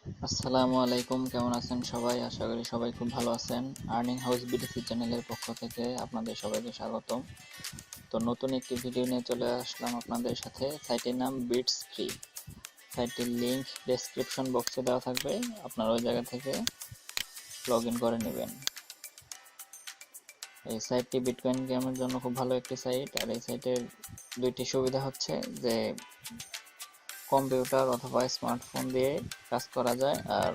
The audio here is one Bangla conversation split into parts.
আসসালামু আলাইকুম, কেমন আছেন সবাই? আশা করি সবাই খুব ভালো আছেন। আর্নিং হাউস বিডিসি চ্যানেলের পক্ষ থেকে আপনাদের সবাইকে স্বাগতম। তো নতুন একটি ভিডিও নিয়ে চলে আসলাম আপনাদের সাথে। সাইটের নাম বিটস ফ্রি। সাইটের লিংক ডেসক্রিপশন বক্সে দেওয়া থাকবে, আপনারা ওই জায়গা থেকে লগ ইন করে নেবেন। এই সাইটটি বিটকয়েন গেমের জন্য খুব ভালো একটি সাইট। আর এই সাইটের দুইটি সুবিধা হচ্ছে যে কম্পিউটার অথবা স্মার্টফোন দিয়ে কাজ করা যায়, আর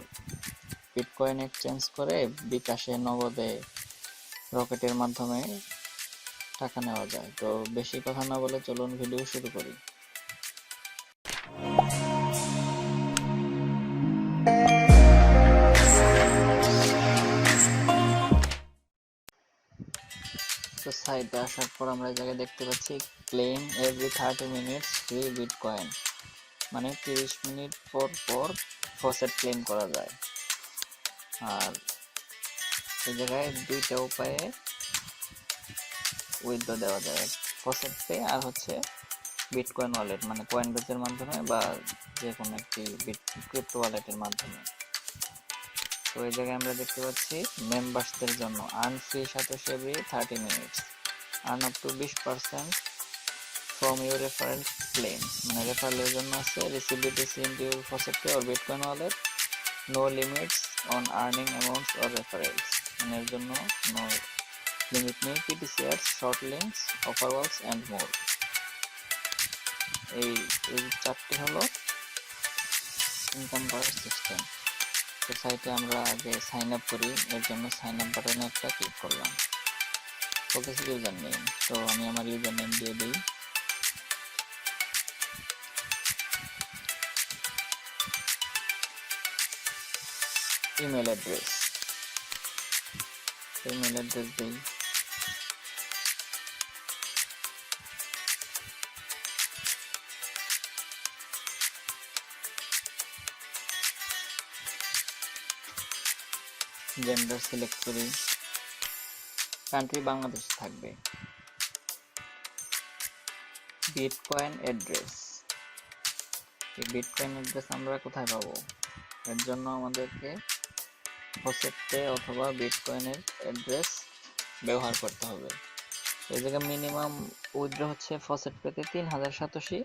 বিটকয়েন এক্সচেঞ্জ করে বিকাশে, নগদে, রকেটের মাধ্যমে টাকা নেওয়া যায়। তো বেশি কথা না বলে চলুন ভিডিও শুরু করি। তো সাইটে আসার পর আমরা এই জায়গায় দেখতে পাচ্ছি claim every 30 minutes free bitcoin, মানে 30 মিনিট পর পর ফসেট ক্লেম করা যায়। আর এই জায়গায় দুইটা উপায়ে উইথড্র দেওয়া যায়, ফসেট পে আর হচ্ছে বিটকয়েন ওয়ালেট, মানে কয়েন বেজের মাধ্যমে বা যে কোনো একটি ক্রিপ্টো ওয়ালেটের মাধ্যমে। তো এই জায়গায় আমরা দেখতে পাচ্ছি মেম্বার্সদের জন্য earn free satoshi every 30 minutes, earn up to 20% from your referral claim, মানে রেফারেলের জন্য আছে receive BTC into your FaucetPay or bitcoin wallet, no limits on earning amounts or referrals, মানে এর জন্য নো লিমিট নেই, PTCers, short links, offer walls and more. এই এই চারটি হলো ইনকাম করার সিস্টেম। তো সাইটে আমরা আগে সাইন আপ করি, এর জন্য সাইন আপ বাটনে একটা ক্লিক করলাম। ওকে, ইউজার নেম, তো আমি আমার ইউজার নেম দিয়ে দিই। ইমেল অ্যাড্রেস দিই। জেন্ডার সিলেক্ট করি, কান্ট্রি বাংলাদেশ থাকবে। বিটকয়েন অ্যাড্রেস, এই বিটকয়েন অ্যাড্রেস আমরা কোথায় পাবো? এর জন্য আমাদেরকে ফসেট পে অথবা বিটকয়েনের অ্যাড্রেস ব্যবহার করতে হবে। এই জায়গায় মিনিমাম উইথড্র হচ্ছে ফসেট পেতে 3000 সাতোশি,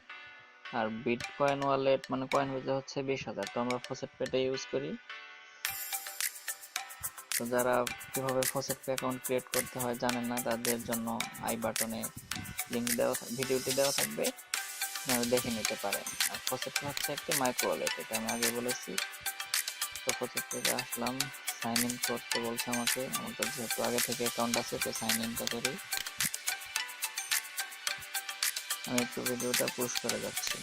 আর বিটকয়েন ওয়ালেট মানে কয়েন বেজে হচ্ছে 20,000। তো আমরা ফসেট পেটা ইউজ করি। তো যারা কিভাবে ফসেট পে অ্যাকাউন্ট ক্রিয়েট করতে হয় জানেন না, তাদের জন্য আই বাটনে লিঙ্ক দেওয়া, ভিডিওটি দেওয়া থাকবে, আপনারা দেখে নিতে পারেন। আর ফসেট পে হচ্ছে একটি মাইক্রো ওয়ালেট, এটা আমি আগে বলেছি। তো ফসেট পেতে আসলাম, সাইন ইন করতে বলছে আমাকে। আমার তো যেহেতু আগে থেকে অ্যাকাউন্ট আছে, তো সাইন ইনটা করি। আমি একটু ভিডিওটা পুশ করে যাচ্ছি।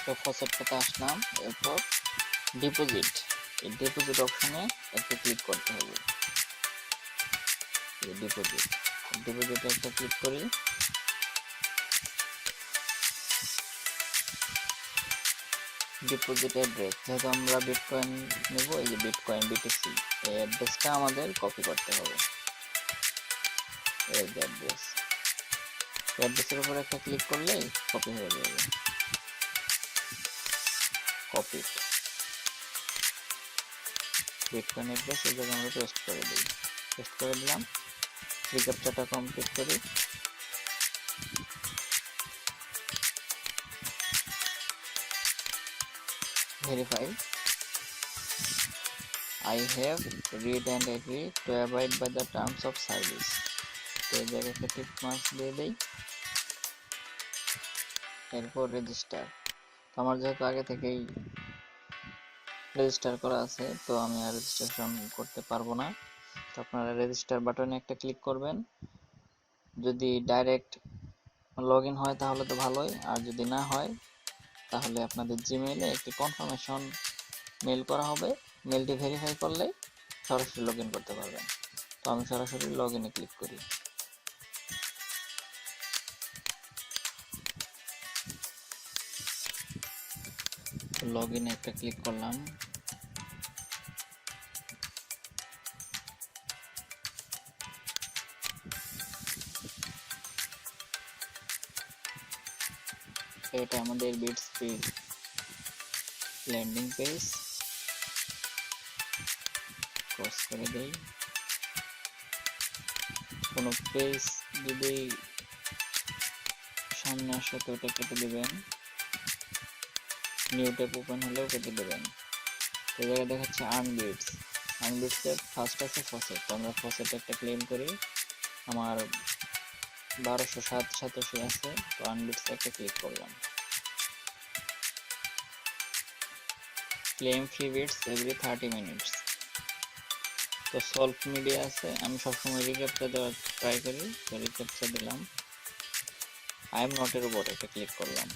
তো ফসেট পেতে আসলাম, এরপর ডিপোজিট, এই ডিপোজিট অপশনে একটু ক্লিক করতে হবে। এই ডিপোজিটে একটা ক্লিক করি। ডিপোজিট অ্যাড্রেস, যেহেতু আমরা বিটকয়েন নেব, এই যে বিটকয়েন বিটিসি, এই অ্যাড্রেসটা আমাদের কপি করতে হবে। এই যে অ্যাড্রেসের উপর একটা ক্লিক করলেই কপি হয়ে যাবে। কপি বিটকয়েন অ্যাড্রেস এই জায়গায় আমরা পেস্ট করে দিই। পেস্ট করে দিলাম। রিক্যাপচাটা কমপ্লিট করি। Verify, I have read and agree to abide by the terms of service। তো এই জায়গায় একটা টিক মার্কস দিয়ে দেই। এরপর রেজিস্টার। তো আমার যেহেতু আগে থেকেই রেজিস্টার করা আছে, তো আমি আর রেজিস্ট্রেশন করতে পারবো না। তো আপনারা রেজিস্টার বাটনে একটা ক্লিক করবেন। যদি ডাইরেক্ট লগ ইন হয় তাহলে তো ভালোই, আর যদি না হয় তাহলে আপনাদের জিমেইলে একটি কনফার্মেশন মেল করা হবে। মেলটি ভেরিফাই করলেই সরাসরি লগ ইন করতে পারবেন। তো আমি সরাসরি লগ ইনে ক্লিক করি। লগ ইনে একটা ক্লিক করলাম। এটা আমাদের বিটস্পিড ল্যান্ডিং পেজ। ক্রস করে দেই। কোনো পেজ যদি সামনে আসে তো ওটা কেটে দেবেন, নিউ ট্যাব ওপেন হলেও কেটে দেবেন। তো জায়গায় দেখাচ্ছে আর্নবিটস, আর্নবিটসের ফার্স্ট আছে ফসেট, তো আমরা ফসেট একটা ক্লেম করি। আমার 1287 আছে, তো আর্নবিটস একটা ক্লিক করলাম। Claim free bits every 30 minutes. তো সলভ মিডিয়া আছে, আমি সবসময় রিক্যাপচা দেওয়ার ট্রাই করি, তো রিক্যাপচা দিলাম। আই এম নট এর উপর একটা ক্লিক করলাম।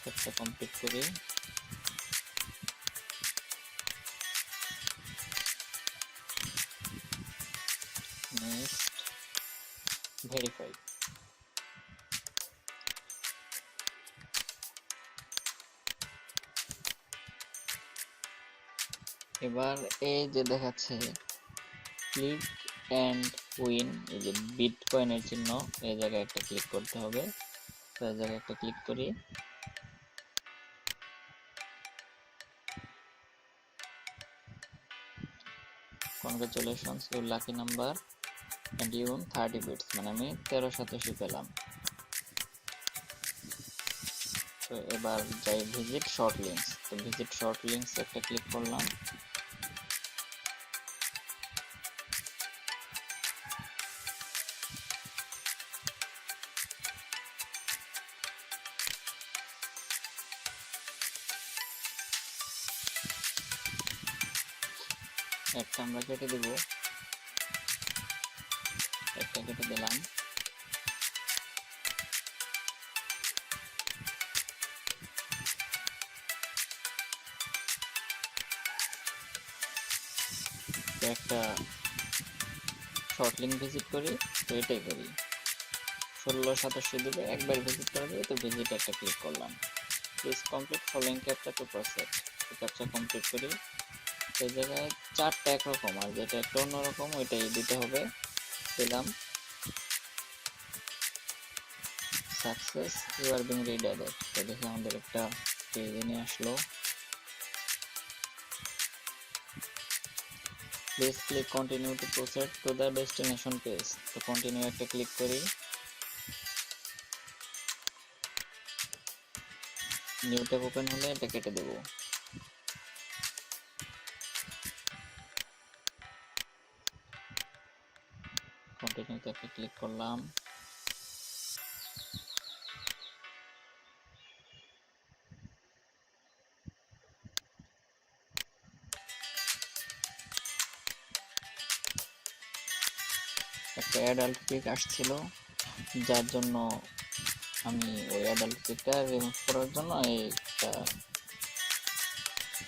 ক্যাপচা কমপ্লিট করি। Next verify. এবার এই যে দেখাচ্ছে ক্লিক অ্যান্ড উইন, এই যে বিটকয়েনের চিহ্ন, এই জায়গায় একটা ক্লিক করতে হবে। তো এই জায়গায় একটা ক্লিক করি। Congratulations your lucky number and you 30 bits, মানে আমি 1387 পেলাম। তো এবার যাই ভিজিট শর্ট লিঙ্কস, তো ভিজিট শর্ট লিঙ্কস একটা ক্লিক করলাম। একটা আমরা কেটে দেব, একটা কেটে দিলাম। একটা শর্ট লিঙ্ক ভিজিট করি, তো এটাই করি। 1687 দিবে, একবার ভিজিট করা যাবে, তো ভিজিট একটা ক্লিক করলাম। Please complete following captcha to process. তো ক্যাপচা কমপ্লিট করি। এই জায়গায় 4টা একরকম, আর যেটা একটা অন্যরকম ওইটাই দিতে হবে। দিলাম। Success you are being redirected. তো দেখি আমাদের একটা পেজে নিয়ে আসলো। Please click continue to proceed to the destination page. তো কন্টিনিউ একটা ক্লিক করি। নিউ ট্যাব ওপেন হলে এটা কেটে দেব। কন্টিনিউতে একটা ক্লিক করলাম। একটা অ্যাডাল্ট পিক আসছিল, যার জন্য আমি ওই অ্যাডাল্ট পিকটা রিমুভ করার জন্য একটা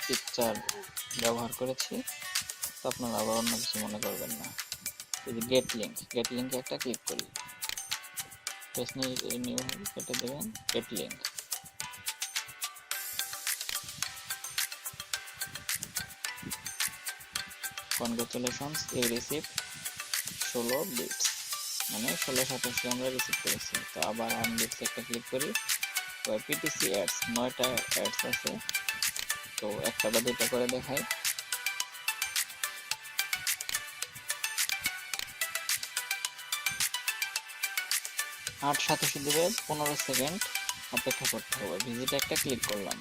পিকচার ব্যবহার করেছি। তো আপনারা আবার অন্য কিছু মনে করবেন না। এই যে গেট লিঙ্ক, গেট লিঙ্কে একটা ক্লিক করি। পেজ নিউ কেটে দেবেন, get link. Congratulations you receive 16 bits, মানে 1687 আমরা রিসিভ করেছি। তো আবার আর্ন বিটস একটা ক্লিক করি। তো পিটিসি অ্যাডস 9টা অ্যাডস আছে, তো একটা বা দুইটা করে দেখাই। আট 87 দিবে, 15 সেকেন্ড অপেক্ষা করতে হবে। ভিজিট একটা ক্লিক করলাম।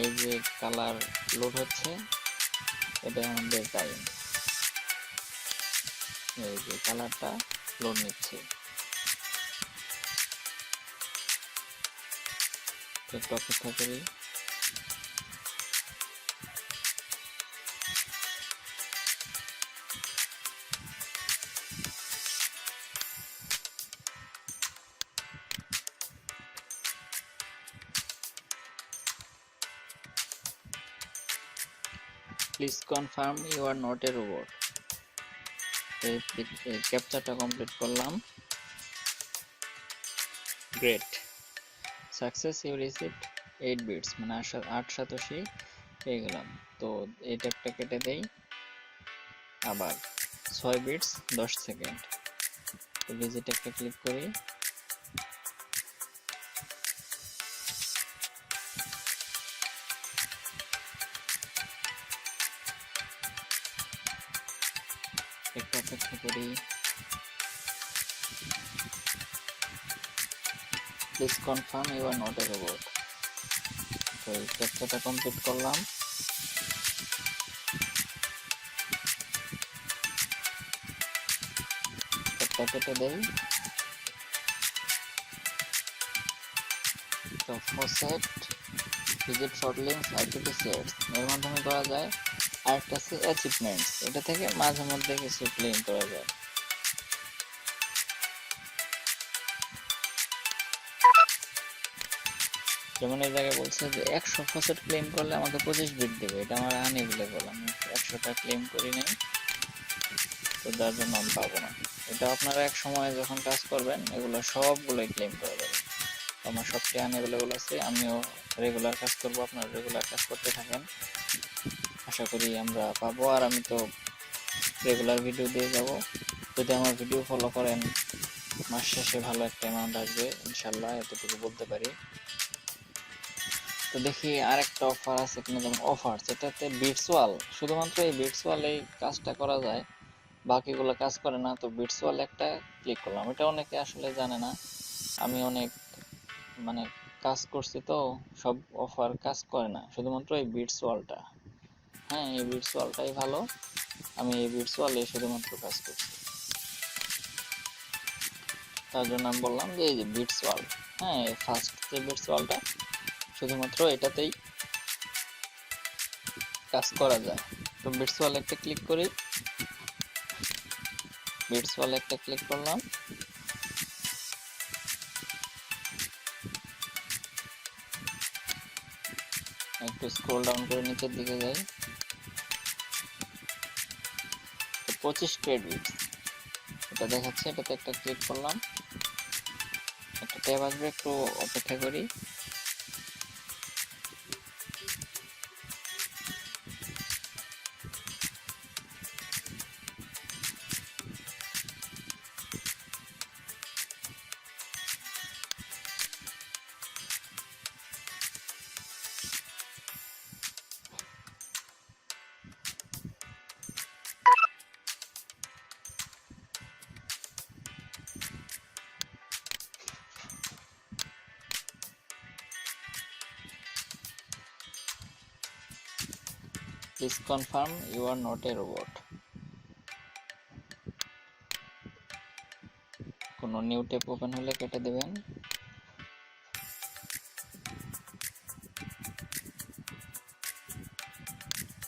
এই যে কালার লোড হচ্ছে, এটা আমাদের টাইম। এই যে কালারটা লোড নিচ্ছে, একটু অপেক্ষা করি। Please confirm you are not a robot. ক্যাপচারটা কমপ্লিট করলাম। Great, success you received 8 bits, মানে 887 পেয়ে গেলাম। তো এই ট্যাগটা কেটে দেই, আবার 6 বিটস 10 সেকেন্ড। তো ভিজিট একটা ক্লিক করি, একটু অপেক্ষা করি। Please confirm you are not a robot. তো এই ক্যাপচাটা কমপ্লিট করলাম। একটা কেটে দেই। তো ফসেট ভিজিট শর্ট লিঙ্কস আইপিটি সেটস এর মাধ্যমে করা যায়। আরেকটা আছে অ্যাচিভমেন্টস, এটা থেকে মাঝে মধ্যে কিছু ক্লেম করা যায়। যেমন এই জায়গায় বলছে যে 100 ফসেট ক্লেম করলে আমাকে 25 বিট দেবে, এটা আমার আনএভেলেবল, আমি 100টা ক্লেম করি নাই, তো যার জন্য আমি পাবো না। এটা আপনারা এক সময় যখন কাজ করবেন এগুলো সবগুলোই ক্লেম করা যাবে। আমার সবটি আনএভেলেবল আছে, আমিও রেগুলার কাজ করব, আপনারা রেগুলার কাজ করতে থাকেন, আশা করি আমরা পাবো। আর আমি তো রেগুলার ভিডিও দিয়ে যাব, যদি আমার ভিডিও ফলো করেন মাস শেষে ভালো একটা অ্যামাউন্ট আসবে ইনশাল্লাহ, এতটুকু বলতে পারি। তো দেখি আরেকটা অফার আছে কিনা, যেমন অফার এটাতে বিটসওয়াল, শুধুমাত্র এই বিটসওয়াল এই কাজটা করা যায়, বাকিগুলো কাজ করে না। তো বিটসওয়াল একটা ক্লিক করলাম, এটা অনেকে আসলে জানে না, আমি অনেক মানে কাজ করছি তো, সব অফার কাজ করে না, শুধুমাত্র এই বিটসওয়ালটা। হ্যাঁ, এই বিটসওয়ালটাই ভালো, আমি এই বিটসওয়ালে শুধুমাত্র কাজ করছি, তার জন্য আমি বললাম যে এই যে বিটসওয়াল, হ্যাঁ ফার্স্ট যে বিটসওয়ালটা শুধুমাত্র এটাতেই কাজ করা যায়। তো বিটসওয়াল একটা ক্লিক করি, বিটসওয়াল একটা ক্লিক করলাম, একটু স্ক্রল ডাউন করে নিচের দিকে যাই। 25 ক্রেডিট এটা দেখাচ্ছে, এটাতে একটা ক্লিক করলাম, একটা ট্যাব আসবে, একটু অপেক্ষা করি। Please confirm you are not a robot. কোনো নিউ ট্যাব ওপেন হলে কেটে দেবেন।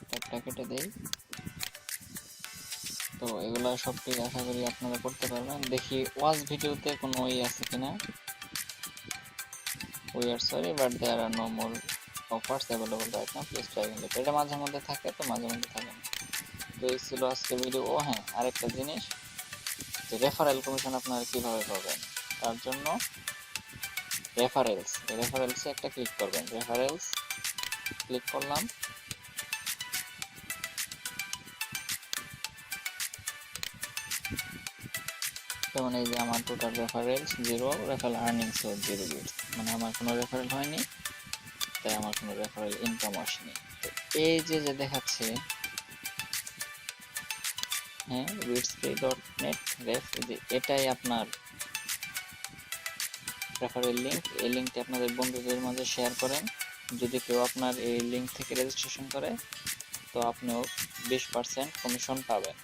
ট্যাবটা কেটে দেই। তো এগুলা সবটি আশা করি আপনারা করতে পারবেন। দেখি ওয়াচ ভিডিওতে কোনো ওই আছে কিনা। We are sorry but there are no more offers available right now, please try in later. এটা মাঝে মধ্যে থাকে, তো মাঝে মধ্যে থাকে না। তো এই ছিল আজকে ভিডিও। ও হ্যাঁ, আরেকটা জিনিস, যে রেফারেল কমিশন আপনারা কিভাবে পাবেন, তার জন্য রেফারেলসে একটা ক্লিক করবেন। রেফারেলস ক্লিক করলাম, যেমন এই যে আমার টোটাল রেফারেলস 0, রেফারেল আর্নিংসও 0 বিটস, মানে আমার কোনো রেফারেল হয়নি, তাই আমার কোনো রেফারেল ইনকাম আসেনি। তো এই যে যে দেখাচ্ছে, হ্যাঁ bitsfree.net রেফ, যে এটাই আপনার রেফারেল লিঙ্ক। এই লিঙ্কটি আপনাদের বন্ধুদের মাঝে শেয়ার করেন, যদি কেউ আপনার এই লিঙ্ক থেকে রেজিস্ট্রেশন করে তো আপনিও 20% কমিশন পাবেন।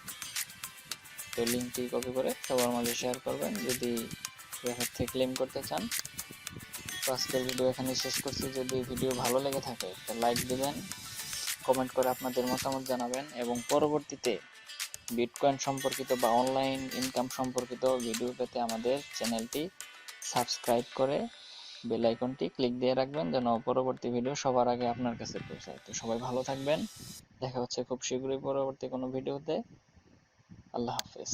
তো লিঙ্কটি কপি করে সবার মাঝে শেয়ার করবেন যদি রেফার থেকে ক্লেম করতে চান। তো আজকের ভিডিও এখানে শেষ করছি। যদি ভিডিও ভালো লেগে থাকে তো লাইক দিবেন, কমেন্ট করে আপনাদের মতামত জানাবেন, এবং পরবর্তীতে বিটকয়েন সম্পর্কিত বা অনলাইন ইনকাম সম্পর্কিত ভিডিও পেতে আমাদের চ্যানেলটি সাবস্ক্রাইব করে বেল আইকনটি ক্লিক দিয়ে রাখবেন, যেন পরবর্তী ভিডিও সবার আগে আপনার কাছে পৌঁছায়। তো সবাই ভালো থাকবেন, দেখা হচ্ছে খুব শীঘ্রই পরবর্তী কোনো ভিডিওতে। আল্লাহ হাফেজ।